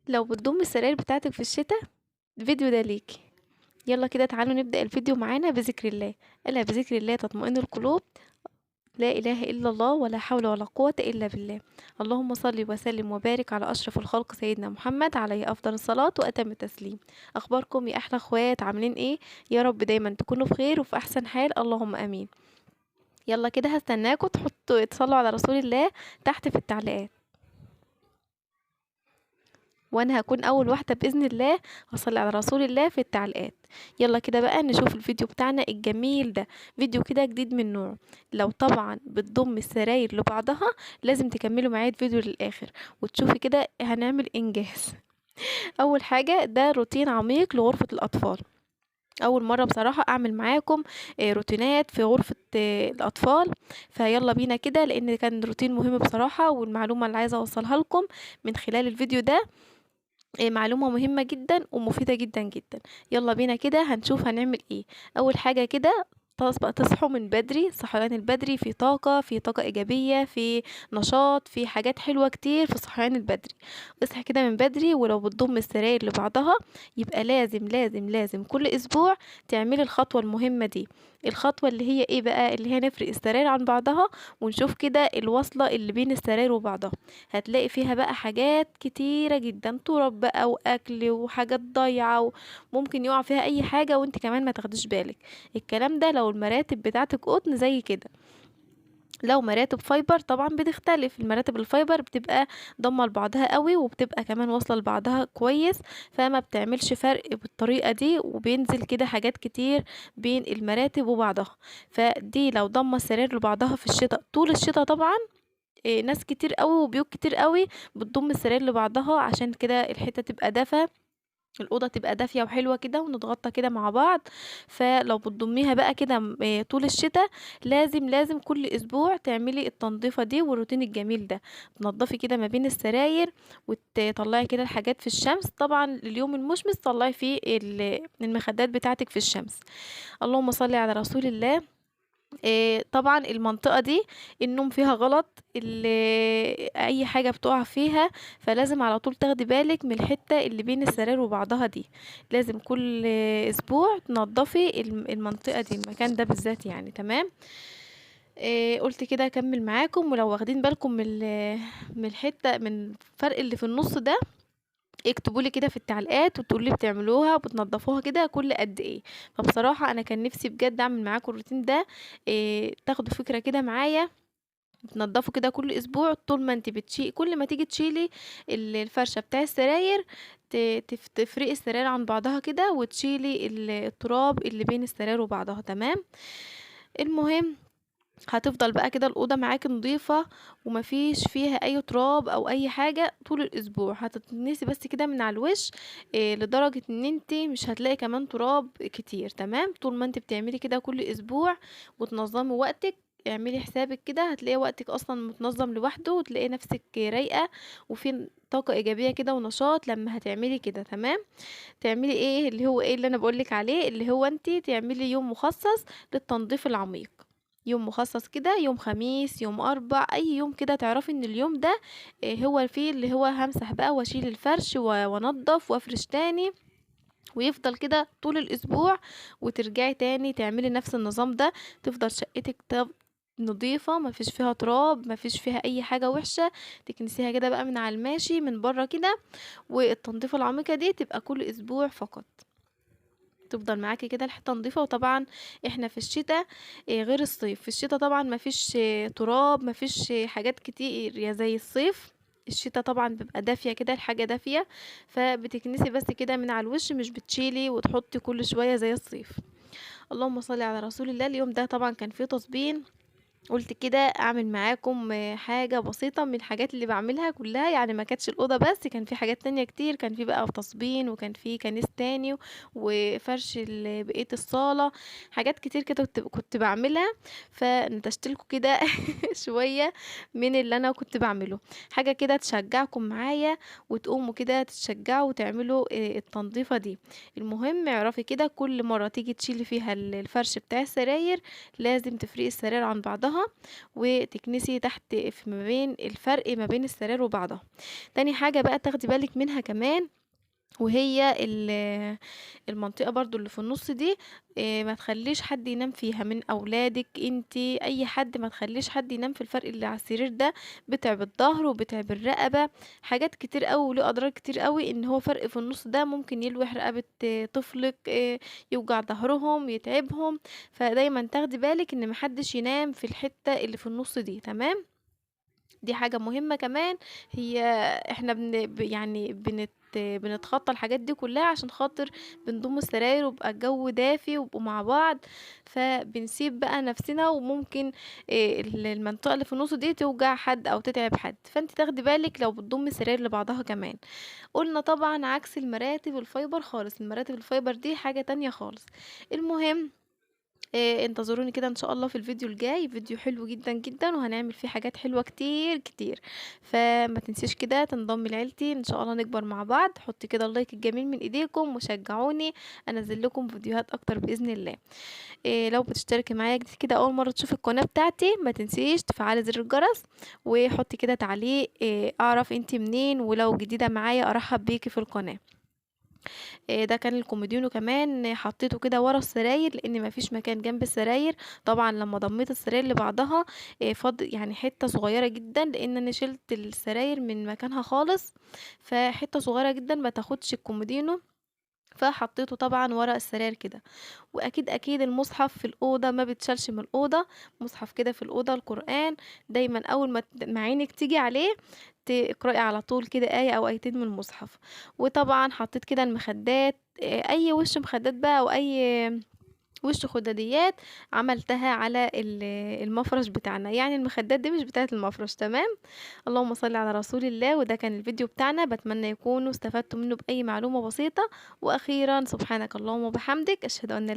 لو بتضمي السراير بتاعتك في الشتاء، الفيديو ده ليكي. يلا كده تعالوا نبدأ الفيديو معانا بذكر الله. ألا بذكر الله تطمئن القلوب. لا إله إلا الله ولا حول ولا قوة إلا بالله. اللهم صل وسلم وبارك على أشرف الخلق سيدنا محمد عليه أفضل الصلاة وأتم التسليم. أخباركم يا أحلى أخوات، عاملين إيه؟ يا رب دايما تكونوا بخير وفي أحسن حال، اللهم آمين. يلا كده هستناكم تصلوا على رسول الله تحت في التعليقات، وانا هكون اول واحده باذن الله هصلي على رسول الله في التعليقات. يلا كده بقى نشوف الفيديو بتاعنا الجميل ده، فيديو كده جديد من نوعه. لو طبعا بتضم السراير لبعضها لازم تكملوا معايا الفيديو للاخر وتشوفي كده هنعمل انجاز. اول حاجه ده روتين عميق لغرفه الاطفال. اول مره بصراحه اعمل معاكم روتينات في غرفه الاطفال. فيلا بينا كده لان كان روتين مهم بصراحه، والمعلومه اللي عايزه اوصلها لكم من خلال الفيديو ده معلومة مهمة جدا ومفيدة جدا جدا. يلا بينا كده هنشوف هنعمل ايه. اول حاجة كده تصحوا من بدري، صحيان البدري في طاقة، في طاقة إيجابية، في نشاط، في حاجات حلوة كتير في صحيان البدري. اصحي كده من بدري، ولو بتضم السراير لبعضها يبقى لازم لازم لازم كل أسبوع تعملي الخطوة المهمة دي. الخطوة اللي هي ايه بقى؟ اللي هي نفرق السراير عن بعضها ونشوف كده الوصلة اللي بين السراير وبعضها. هتلاقي فيها بقى حاجات كتيرة جدا، تراب بقى واكل وحاجات ضايعة، وممكن يقع فيها اي حاجة وانت كمان ما تاخديش بالك. الكلام ده لو المراتب بتاعتك قطن زي كده. لو مراتب فايبر طبعا بتختلف، المراتب الفايبر بتبقى ضمه لبعضها قوي وبتبقى كمان واصله لبعضها كويس، فما بتعملش فرق بالطريقه دي، وبينزل كده حاجات كتير بين المراتب وبعضها. فدي لو ضمه السرير لبعضها في الشتاء طول الشتاء طبعا، ناس كتير قوي وبيوت كتير قوي بتضم السراير لبعضها عشان كده الحتة تبقى دافية، الأوضة تبقى دافية وحلوة كده ونتغطى كده مع بعض. فلو بتضميها بقى كده طول الشتاء لازم لازم كل أسبوع تعملي التنظيفة دي والروتين الجميل ده. تنضفي كده ما بين السراير وتطلعي كده الحاجات في الشمس، طبعا اليوم المشمس طلعي فيه المخدات بتاعتك في الشمس. اللهم صل على رسول الله. طبعا المنطقة دي النوم فيها غلط، اي حاجة بتقع فيها، فلازم على طول تاخدي بالك من الحتة اللي بين السراير وبعضها دي. لازم كل اسبوع تنضفي المنطقة دي، المكان ده بالذات يعني. تمام. قلت كده اكمل معاكم، ولو واخدين بالكم من الحتة من الفرق اللي في النص ده اكتبوا لي كده في التعليقات وتقولوا لي بتعملوها وبتنضفوها كده كل قد ايه. فبصراحة انا كان نفسي بجد اعمل معاكم الروتين ده. تاخدوا فكرة كده معايا، تنضفوا كده كل اسبوع. طول ما انت كل ما تيجي تشيلي الفرشة بتاع السراير، تفرقي السراير عن بعضها كده وتشيلي التراب اللي بين السراير وبعضها. تمام. المهم هتفضل بقى كده الأوضة معاكي نظيفة ومفيش فيها أي تراب أو أي حاجة طول الأسبوع. هتتنسي بس كده من على الوش لدرجة ان انت مش هتلاقي كمان تراب كتير. تمام. طول ما انت بتعملي كده كل أسبوع وتنظمي وقتك، اعملي حسابك كده هتلاقي وقتك اصلا متنظم لوحده، وتلاقي نفسك رايقة وفي طاقة ايجابية كده ونشاط لما هتعملي كده. تمام. تعملي ايه اللي هو ايه اللي انا بقولك عليه، اللي هو انت تعملي يوم مخصص للتنظيف العميق. يوم مخصص كده، يوم خميس، يوم اربع، اي يوم كده تعرفي ان اليوم ده هو فيه اللي هو همسح بقى واشيل الفرش وانضف وافرش تاني، ويفضل كده طول الاسبوع. وترجعي تاني تعملي نفس النظام ده، تفضل شقتك نظيفة، ما فيش فيها تراب، ما فيش فيها اي حاجة وحشة. تكنسيها كده بقى من على الماشي من بره كده. والتنظيفة العميقة دي تبقى كل اسبوع فقط، تفضل معاكي كده الحيطه نظيفه. وطبعا احنا في الشتاء غير الصيف. في الشتاء طبعا مفيش تراب، مفيش حاجات كتير يا زي الصيف. الشتاء طبعا بيبقى دافيه كده، الحاجه دافيه، فبتكنسي بس كده من على الوش، مش بتشيلي وتحطي كل شويه زي الصيف. اللهم صل على رسول الله. اليوم ده طبعا كان فيه تصبين، قلت كده اعمل معاكم حاجة بسيطة من الحاجات اللي بعملها كلها. يعني ما كانتش الأوضة بس، كان في حاجات تانية كتير، كان في بقى تصبين، وكان في كنيس تاني، وفرش بقية الصالة. حاجات كتير كده كنت بعملها، فنتشتلكوا كده شوية من اللي انا كنت بعمله. حاجة كده تشجعكم معايا وتقوموا كده تشجعوا وتعملوا التنظيفة دي. المهم اعرفي كده كل مرة تيجي تشيلي فيها الفرش بتاع السراير لازم تفرقي السراير عن بعضها بعضها، وتكنسي تحت ما بين الفرق ما بين السراير وبعضها. تاني حاجة بقى تاخدي بالك منها كمان، وهي المنطقة برضه اللي في النُص دي، ما تخلّيش حد ينام فيها من أولادِك أنتِ، أي حد، ما تخلّيش حد ينام في الفرق اللي على السرير ده، بيتعب الضهر وبيتعب الرقبة، حاجات كتير أوي وله أضرار كتير أوي، إن هو فرق في النُص ده ممكن يلوح رقبة طفلِك، يوجع ضهرهم، يتعبهم، فدايمًا تاخدي بالِك إن ما حدش ينام في الحتة اللي في النُص دي، تمام؟ دي حاجة مهمة كمان، هي إحنا يعني بنتخطى الحاجات دي كلّها عشان خاطر بنضم السراير ويبقى الجو دافي ويبقوا مع بعض، فبنسيب بقى نفسنا، وممكن المنطقة اللي في النُص دي توجع حد أو تتعب حد، فأنتِ تاخدي بالِك لو بتضمي السراير لبعضها كمان. قُلنا طبعًا عكس المراتب الفايبر خالص، المراتب الفايبر دي حاجة تانية خالص. المهم انتظروني كده إن شاء الله في الفيديو الجاي، فيديو حلو جدًا، جدًا، وهنعمل فيه حاجات حلوة كتير، كتير. فما تنسيش كده تنضمي لعيلتي، إن شاء الله نكبر مع بعض. حطّي كده اللايك الجميل من إيديكم وشجعوني أنزّل لكم فيديوهات أكتر بإذن الله. لو بتشتركي معايا جديد كده أول مرّة تشوفي القناة بتاعتي، ما تنسيش تفعّلي زر الجرس، وحطّي كده تعليق أعرف أنتِ منين، ولو جديدة معايا أرحّب بيكِ في القناة. ده كان الكومودينو كمان حطيته كده ورا السراير، لإن ما فيش مكان جنب السراير. طبعًا لمّا ضميت السراير لبعضها يعني حتّة صغيّرة جدًا، لإن أنا شِلت السراير من مكانها خالص، فحتّة صغيّرة جدًا ما تاخدش الكومودينو، فحطيته طبعًا ورا السراير كده. وأكيد، أكيد المصحف في الأوضة ما بيتشالش من الأوضة، مصحف كده في الأوضة القرآن دايمًا أول ما عينِك تيجي عليه تقرأي على طول كده آية أو آيتين من المصحف. وطبعًا حطيت كده المخدات، أي وِش مخدات بقى أو أي وِش خداديات عملتها على المفرش بتاعنا، يعني المخدات دي مش بتاعة المفرش، تمام؟ اللهم صل على رسول الله. وده كان الفيديو بتاعنا، باتمنى يكونوا استفدتوا منه بأي معلومة بسيطة. وأخيرًا سبحانك اللهم وبحمدك، أشهد أن لا